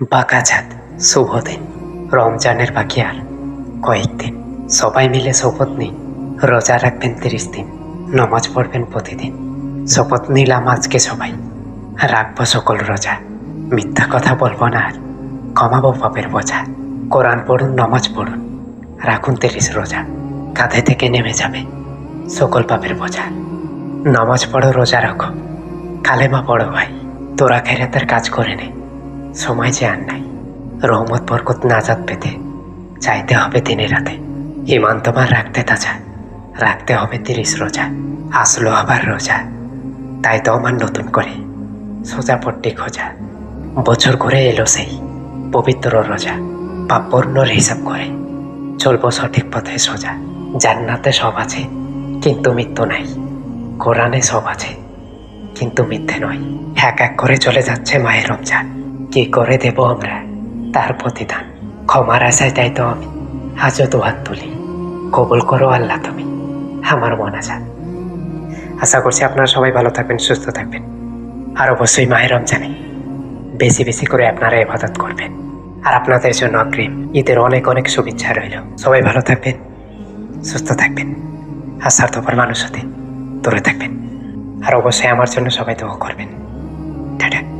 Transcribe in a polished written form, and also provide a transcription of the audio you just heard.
বাঁকা চাঁদ, শুভ দিন। রমজানের বাকি আর কয়েকদিন। সবাই মিলে শপথ নিন, রোজা রাখবেন 30 দিন, নমাজ পড়বেন প্রতিদিন। শপথ নিলাম আজকে সবাই, রাখবো সকল রোজা। মিথ্যা কথা বলবো না আর, কমাবো পাপের বোঝা। কোরআন পড়ুন, নমাজ পড়ুন, রাখুন 30 রোজা। কাঁধে থেকে নেমে যাবে সকল পাপের বোঝা। নামাজ পড়ো, রোজা রাখো, কালেমা পড়ো ভাই। তোরা খেরাতের কাজ করে নে, সময় যে আর নাই। রহমত বরকত নাজাত পেতে চাইতে হবে দিনে রাতে। ইমান তোমার রাখতে তাজা, রাখতে হবে 30 রোজা। আসলো আবার রোজা, তাই তো আমার নতুন করে সোজা পট্টি খোঁজা। বছর ঘুরে এলো সেই পবিত্র রোজা, পাপ পূর্ণর হিসাব করে চলবো সঠিক পথে সোজা। জান্নাতে সব আছে কিন্তু মৃত্যু নাই, কোরআনে সব আছে কিন্তু মিথ্যে নয়। এক এক করে চলে যাচ্ছে মায়ের রমজান, কি করে দেব আমরা তার প্রতিদান। ক্ষমার আশায় তাই তো আমি আজও দুহাত তুলি, কবুল করো আল্লাহ তুমি আমার মোনাজাত। আশা করছি আপনারা সবাই ভালো থাকবেন, সুস্থ থাকবেন, আর অবশ্যই মায়ের রমজানে বেশি বেশি করে আপনারা ইবাদত করবেন। আর আপনাদের জন্য অগ্রিম ঈদের অনেক অনেক শুভেচ্ছা রইল। সবাই ভালো থাকবেন, সুস্থ থাকবেন, আর স্বার্থপর মানুষ হতে দূরে থাকবেন। আর অবশ্যই আমার জন্য সবাই দোয়া করবেন। টাটা।